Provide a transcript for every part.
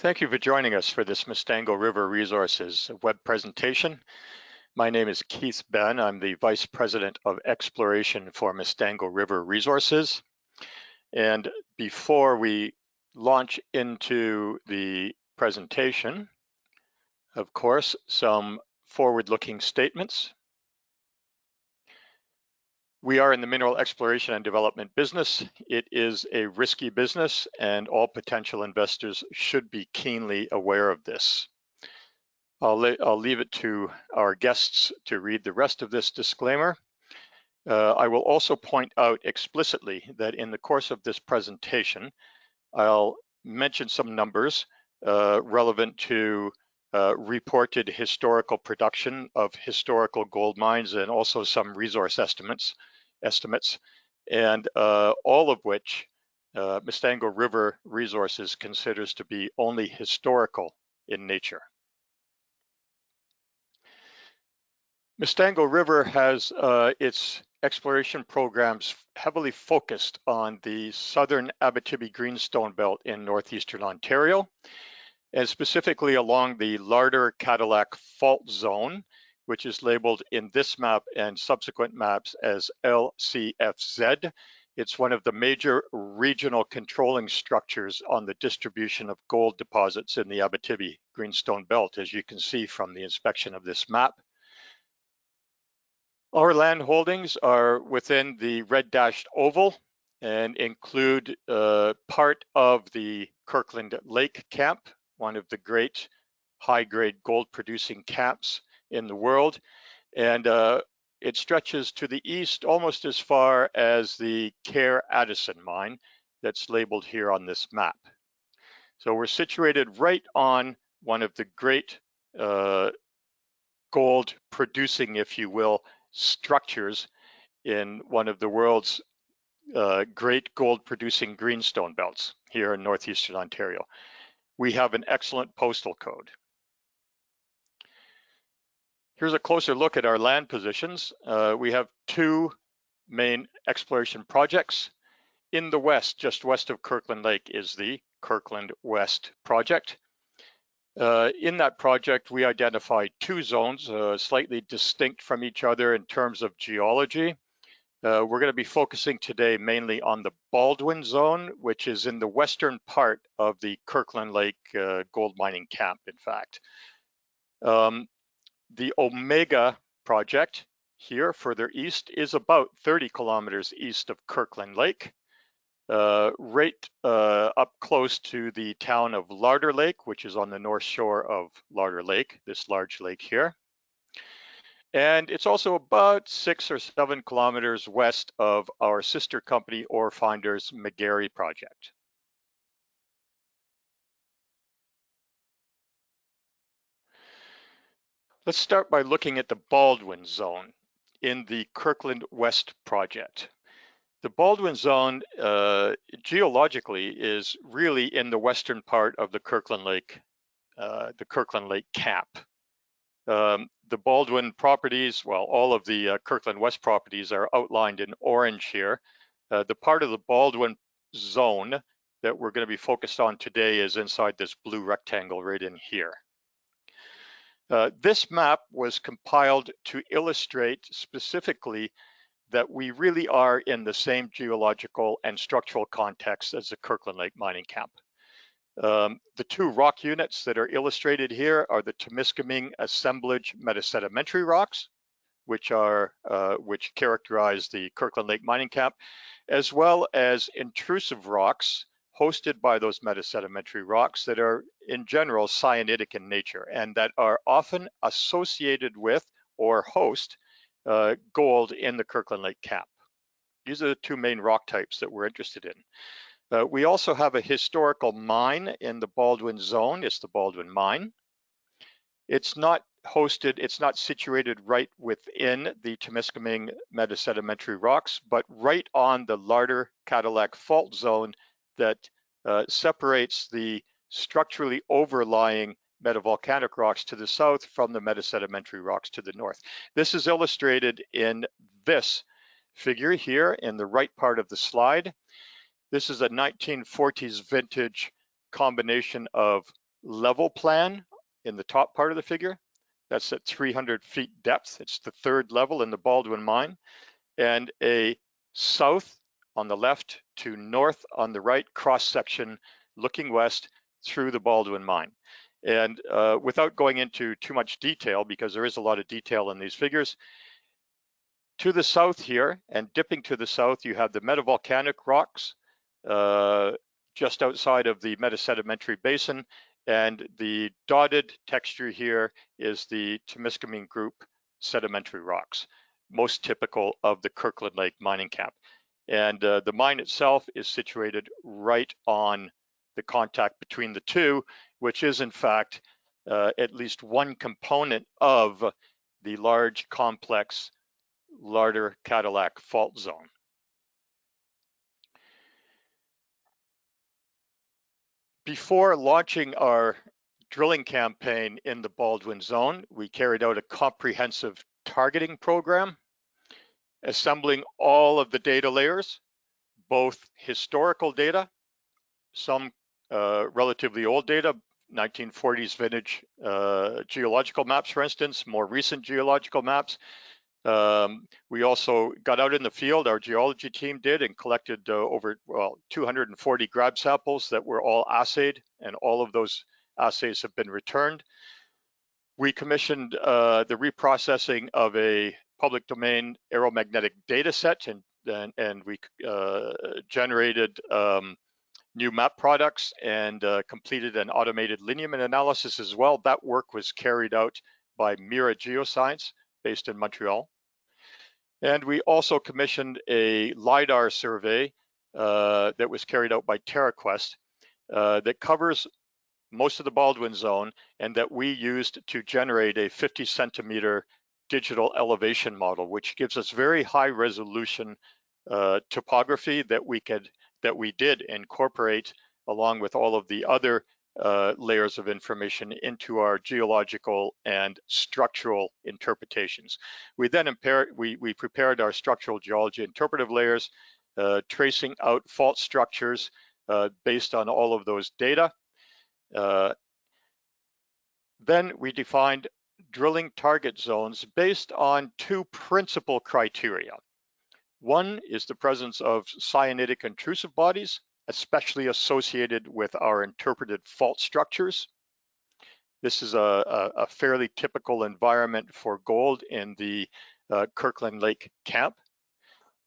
Thank you for joining us for this Mistango River Resources web presentation. My name is Keith Ben. I'm the Vice President of Exploration for Mistango River Resources. And before we launch into the presentation, of course, some forward-looking statements. We are in the mineral exploration and development business. It is a risky business, and all potential investors should be keenly aware of this. I'll leave it to our guests to read the rest of this disclaimer. I will also point out explicitly that in the course of this presentation, I'll mention some numbers relevant to reported historical production of historical gold mines and also some resource estimates, and all of which Mistango River Resources considers to be only historical in nature. Mistango River has its exploration programs heavily focused on the southern Abitibi Greenstone Belt in northeastern Ontario, and specifically along the Larder Cadillac Fault Zone, which is labeled in this map and subsequent maps as LCFZ. It's one of the major regional controlling structures on the distribution of gold deposits in the Abitibi Greenstone Belt, as you can see from the inspection of this map. Our land holdings are within the red dashed oval and include part of the Kirkland Lake Camp, one of the great high-grade gold producing camps in the world. And it stretches to the east almost as far as the Care Addison mine that's labeled here on this map. So we're situated right on one of the great gold producing, if you will, structures in one of the world's great gold producing greenstone belts here in northeastern Ontario. We have an excellent postal code. Here's a closer look at our land positions. We have two main exploration projects. In the west, just west of Kirkland Lake, is the Kirkland West project. In that project, we identified two zones, slightly distinct from each other in terms of geology. We're going to be focusing today mainly on the Baldwin Zone, which is in the western part of the Kirkland Lake gold mining camp, in fact. The Omega project here, further east, is about 30 kilometers east of Kirkland Lake. Right up close to the town of Larder Lake, which is on the north shore of Larder Lake, this large lake here. And it's also about 6 or 7 kilometers west of our sister company, Ore Finders McGarry project. Let's start by looking at the Baldwin Zone in the Kirkland West project. The Baldwin Zone geologically is really in the western part of the Kirkland Lake camp. The Baldwin properties, well, all of the Kirkland West properties are outlined in orange here. The part of the Baldwin Zone that we're going to be focused on today is inside this blue rectangle right in here. This map was compiled to illustrate specifically that we really are in the same geological and structural context as the Kirkland Lake mining camp. The two rock units that are illustrated here are the Temiskaming assemblage metasedimentary rocks, which characterize the Kirkland Lake mining camp, as well as intrusive rocks hosted by those metasedimentary rocks that are in general cyanidic in nature and that are often associated with or host gold in the Kirkland Lake camp. These are the two main rock types that we're interested in. We also have a historical mine in the Baldwin Zone. It's the Baldwin Mine. It's not situated right within the Temiskaming metasedimentary rocks, but right on the Larder Cadillac Fault Zone that separates the structurally overlying metavolcanic rocks to the south from the metasedimentary rocks to the north. This is illustrated in this figure here in the right part of the slide. This is a 1940s vintage combination of level plan in the top part of the figure. That's at 300 feet depth. It's the third level in the Baldwin mine. And a south on the left to north on the right cross section looking west through the Baldwin mine. And without going into too much detail, because there is a lot of detail in these figures, to the south here and dipping to the south, you have the metavolcanic rocks just outside of the metasedimentary basin, and the dotted texture here is the Temiskaming Group sedimentary rocks, most typical of the Kirkland Lake mining camp. And the mine itself is situated right on the contact between the two, which is in fact at least one component of the large complex Larder Cadillac fault zone. Before launching our drilling campaign in the Baldwin Zone, we carried out a comprehensive targeting program, assembling all of the data layers, both historical data, some relatively old data, 1940s vintage geological maps, for instance, more recent geological maps. We also got out in the field, our geology team did, and collected over 240 grab samples that were all assayed, and all of those assays have been returned. We commissioned the reprocessing of a public domain aeromagnetic data set, and we generated new map products and completed an automated lineament analysis as well. That work was carried out by Mira Geoscience, based in Montreal. And we also commissioned a LiDAR survey that was carried out by TerraQuest that covers most of the Baldwin Zone, and that we used to generate a 50 centimeter digital elevation model, which gives us very high resolution topography that we did incorporate along with all of the other layers of information into our geological and structural interpretations. We then prepared our structural geology interpretive layers, tracing out fault structures based on all of those data. Then we defined drilling target zones based on two principal criteria. One is the presence of cyanidic intrusive bodies, especially associated with our interpreted fault structures. This is a fairly typical environment for gold in the Kirkland Lake camp.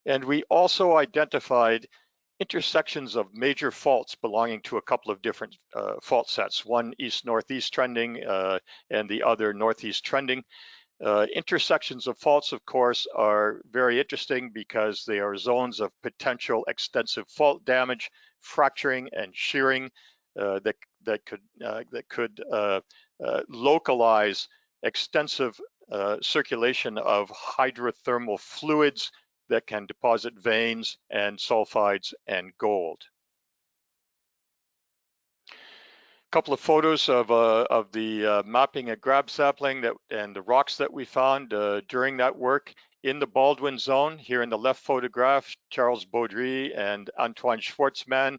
And we also identified intersections of major faults belonging to a couple of different fault sets, one east-northeast trending and the other northeast trending. Intersections of faults, of course, are very interesting because they are zones of potential extensive fault damage, fracturing and shearing that could localize extensive circulation of hydrothermal fluids that can deposit veins and sulfides and gold. A couple of photos of the mapping and grab sampling and the rocks that we found during that work in the Baldwin Zone. Here in the left photograph, Charles Baudry and Antoine Schwartzman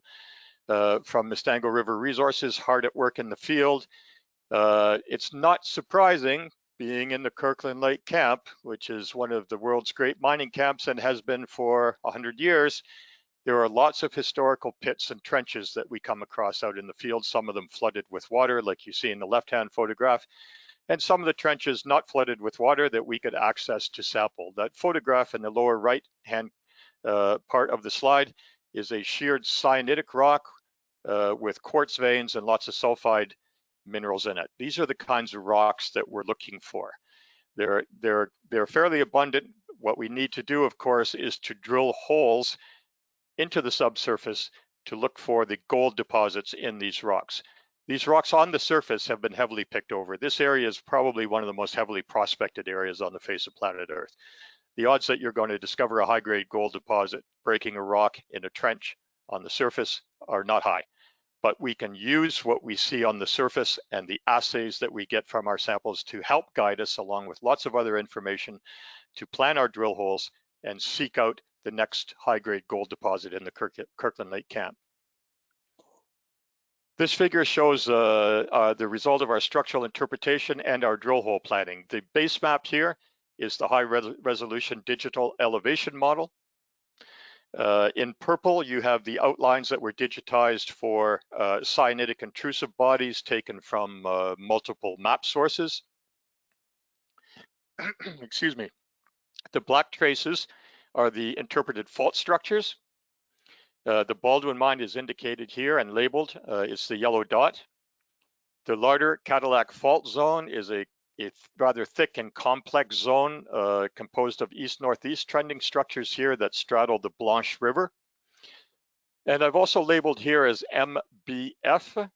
from Mistango River Resources, hard at work in the field. It's not surprising, being in the Kirkland Lake camp, which is one of the world's great mining camps and has been for 100 years, there are lots of historical pits and trenches that we come across out in the field, some of them flooded with water, like you see in the left-hand photograph, and some of the trenches not flooded with water that we could access to sample. That photograph in the lower right-hand part of the slide is a sheared cyanidic rock with quartz veins and lots of sulfide minerals in it. These are the kinds of rocks that we're looking for. They're fairly abundant. What we need to do, of course, is to drill holes into the subsurface to look for the gold deposits in these rocks. These rocks on the surface have been heavily picked over. This area is probably one of the most heavily prospected areas on the face of planet Earth. The odds that you're going to discover a high-grade gold deposit breaking a rock in a trench on the surface are not high. But we can use what we see on the surface and the assays that we get from our samples to help guide us, along with lots of other information, to plan our drill holes and seek out the next high-grade gold deposit in the Kirkland Lake camp. This figure shows the result of our structural interpretation and our drill hole planning. The base map here is the high resolution digital elevation model. In purple, you have the outlines that were digitized for cyanidic intrusive bodies taken from multiple map sources. Excuse me. The black traces are the interpreted fault structures. The Baldwin mine is indicated here and labeled. It's the yellow dot. The Larder Cadillac Fault Zone is a rather thick and complex zone composed of east-northeast trending structures here that straddle the Blanche River. And I've also labeled here as MBF,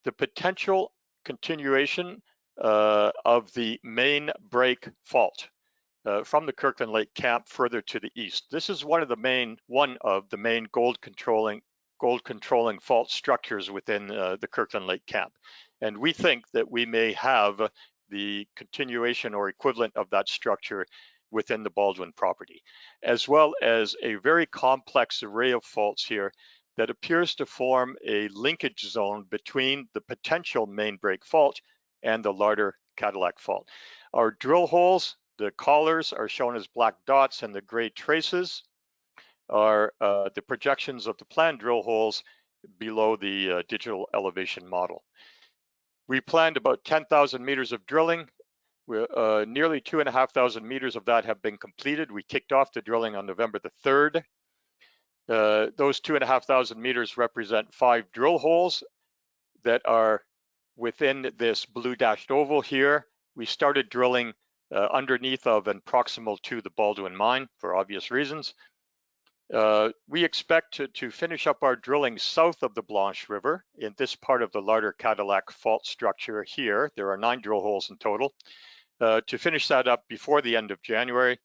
the potential continuation of the main break fault from the Kirkland Lake camp further to the east. This is one of the main gold controlling fault structures within the Kirkland Lake camp. And we think that we may have the continuation or equivalent of that structure within the Baldwin property, as well as a very complex array of faults here that appears to form a linkage zone between the potential main break fault and the Larder Cadillac fault. Our drill holes, the collars, are shown as black dots, and the gray traces are the projections of the planned drill holes below the digital elevation model. We planned about 10,000 meters of drilling. Nearly 2,500 meters of that have been completed. We kicked off the drilling on November the 3rd. Those 2,500 meters represent 5 drill holes that are within this blue dashed oval here. We started drilling underneath of and proximal to the Baldwin mine for obvious reasons. We expect to finish up our drilling south of the Blanche River in this part of the Larder Cadillac fault structure here. There are 9 drill holes in total. To finish that up before the end of January,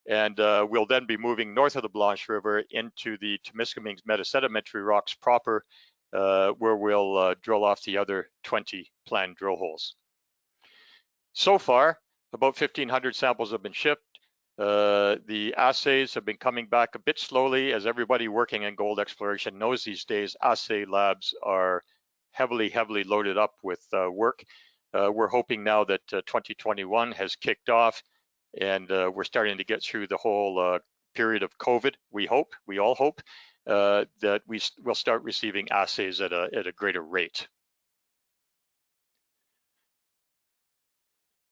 and we'll then be moving north of the Blanche River into the Temiskaming metasedimentary rocks proper, where we'll drill off the other 20 planned drill holes. So far, about 1,500 samples have been shipped. The assays have been coming back a bit slowly, as everybody working in gold exploration knows these days. Assay labs are heavily loaded up with work. We're hoping now that 2021 has kicked off, and we're starting to get through the whole period of COVID. We all hope that we will start receiving assays at a greater rate.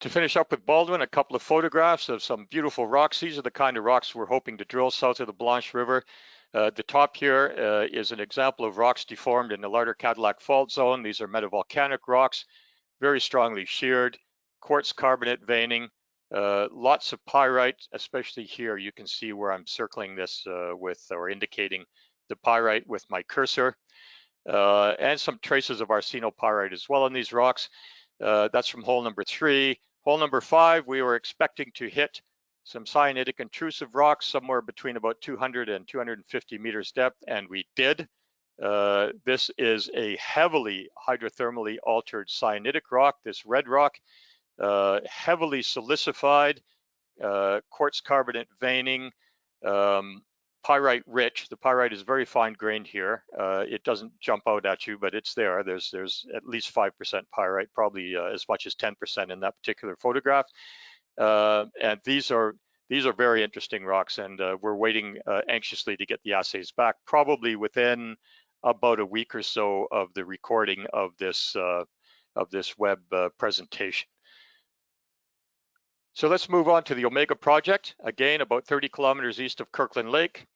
To finish up with Baldwin, a couple of photographs of some beautiful rocks. These are the kind of rocks we're hoping to drill south of the Blanche River. The top here is an example of rocks deformed in the Larder Cadillac Fault Zone. These are metavolcanic rocks, very strongly sheared, quartz carbonate veining, lots of pyrite, especially here. You can see where I'm circling this or indicating the pyrite with my cursor, and some traces of arsenopyrite as well on these rocks. That's from hole number 3. Hole number 5, we were expecting to hit some cyanidic intrusive rocks somewhere between about 200 and 250 meters depth, and we did. This is a heavily hydrothermally altered cyanidic rock, this red rock, heavily silicified, quartz carbonate veining, pyrite rich. The pyrite is very fine grained here. It doesn't jump out at you, but it's there. There's at least 5% pyrite, probably as much as 10% in that particular photograph. And these are very interesting rocks, and we're waiting anxiously to get the assays back, probably within about a week or so of the recording of this web presentation. So let's move on to the Omega project. Again, about 30 kilometers east of Kirkland Lake,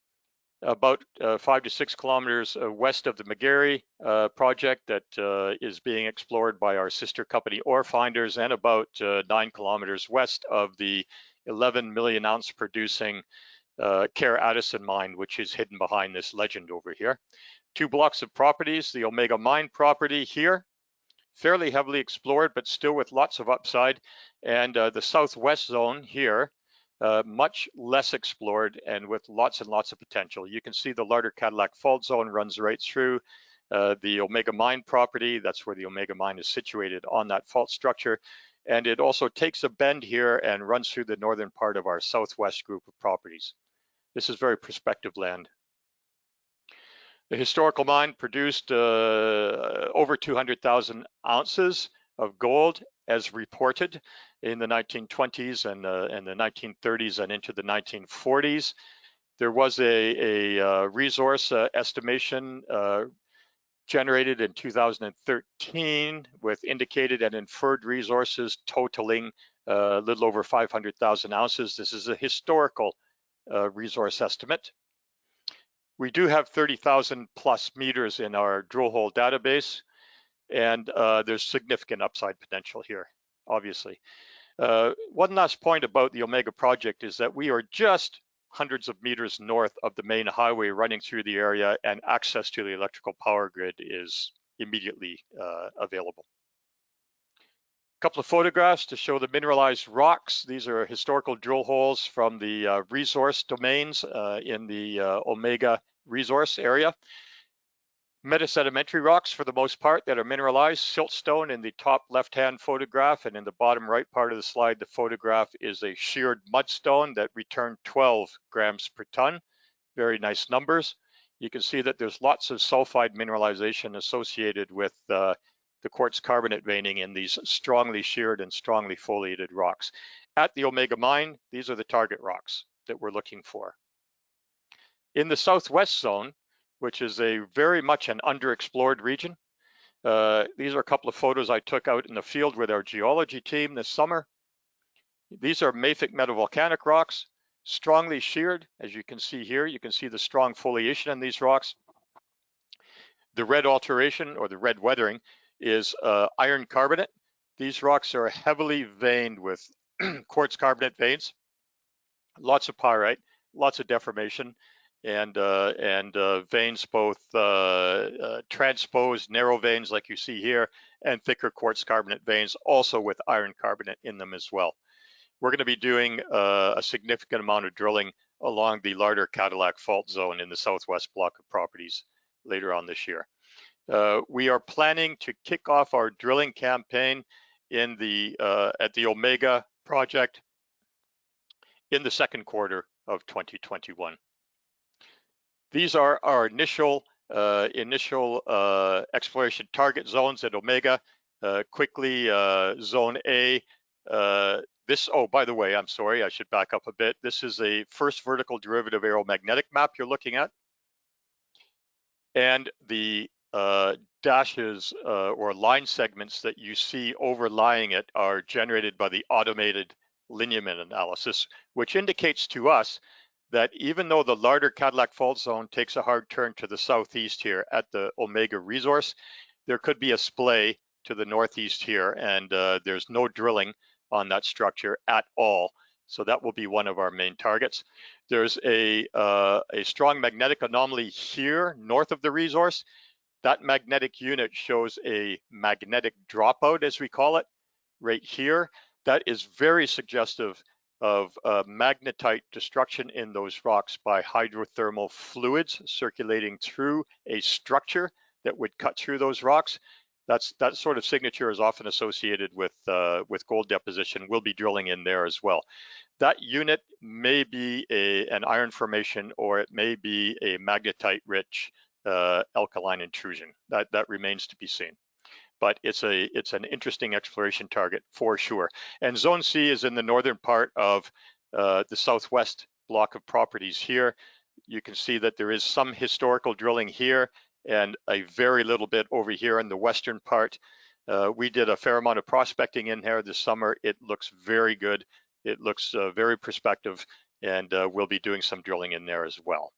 about 5 to 6 kilometers west of the McGarry project that is being explored by our sister company Ore Finders, and about 9 kilometers west of the 11 million ounce producing Kerr Addison mine, which is hidden behind this legend over here. 2 blocks of properties, the Omega mine property here, fairly heavily explored, but still with lots of upside, and the southwest zone here, much less explored and with lots and lots of potential. You can see the Larder Cadillac Fault Zone runs right through the Omega mine property. That's where the Omega mine is situated on that fault structure. And it also takes a bend here and runs through the northern part of our southwest group of properties. This is very prospective land. The historical mine produced over 200,000 ounces of gold as reported in the 1920s and the 1930s and into the 1940s. There was a resource estimation generated in 2013 with indicated and inferred resources totaling a little over 500,000 ounces. This is a historical resource estimate. We do have 30,000 plus meters in our drill hole database, and there's significant upside potential here, obviously. One last point about the Omega project is that we are just hundreds of meters north of the main highway running through the area, and access to the electrical power grid is immediately available. A couple of photographs to show the mineralized rocks. These are historical drill holes from the resource domains in the Omega resource area. Metasedimentary rocks for the most part that are mineralized. Siltstone in the top left-hand photograph, and in the bottom right part of the slide, the photograph is a sheared mudstone that returned 12 grams per ton. Very nice numbers. You can see that there's lots of sulfide mineralization associated with the quartz carbonate veining in these strongly sheared and strongly foliated rocks. At the Omega mine, these are the target rocks that we're looking for. In the southwest zone, which is a very much an underexplored region. These are a couple of photos I took out in the field with our geology team this summer. These are mafic metavolcanic rocks, strongly sheared, as you can see here. You can see the strong foliation in these rocks. The red alteration, or the red weathering, is iron carbonate. These rocks are heavily veined with quartz carbonate veins, lots of pyrite, lots of deformation, and veins, both transposed narrow veins like you see here, and thicker quartz carbonate veins, also with iron carbonate in them as well. We're going to be doing a significant amount of drilling along the Larder Cadillac fault zone in the southwest block of properties later on this year. We are planning to kick off our drilling campaign in the at the Omega project in the second quarter of 2021. These are our initial exploration target zones at Omega. Quickly, Zone A. Oh, by the way, I'm sorry, I should back up a bit. This is a first vertical derivative aeromagnetic map you're looking at. And the dashes or line segments that you see overlying it are generated by the automated lineament analysis, which indicates to us that even though the Larder Cadillac fault zone takes a hard turn to the southeast here at the Omega resource, there could be a splay to the northeast here, and there's no drilling on that structure at all. So that will be one of our main targets. There's a strong magnetic anomaly here north of the resource. That magnetic unit shows a magnetic dropout, as we call it, right here. That is very suggestive of magnetite destruction in those rocks by hydrothermal fluids circulating through a structure that would cut through those rocks. That sort of signature is often associated with gold deposition. We'll be drilling in there as well. That unit may be an iron formation, or it may be a magnetite-rich alkaline intrusion. That remains to be seen. But it's an interesting exploration target for sure. And Zone C is in the northern part of the southwest block of properties here. You can see that there is some historical drilling here and a very little bit over here in the western part. We did a fair amount of prospecting in here this summer. It looks very good. It looks very prospective, and we'll be doing some drilling in there as well.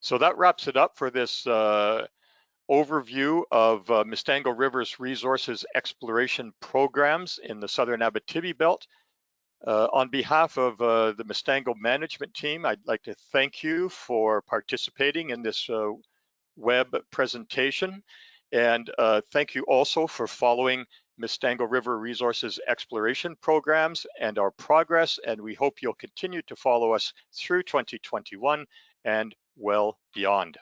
So that wraps it up for this overview of Mistango River's resources exploration programs in the southern Abitibi Belt. On behalf of the Mistango management team, I'd like to thank you for participating in this web presentation. And thank you also for following Mistango River Resources exploration programs and our progress. And we hope you'll continue to follow us through 2021 and well beyond.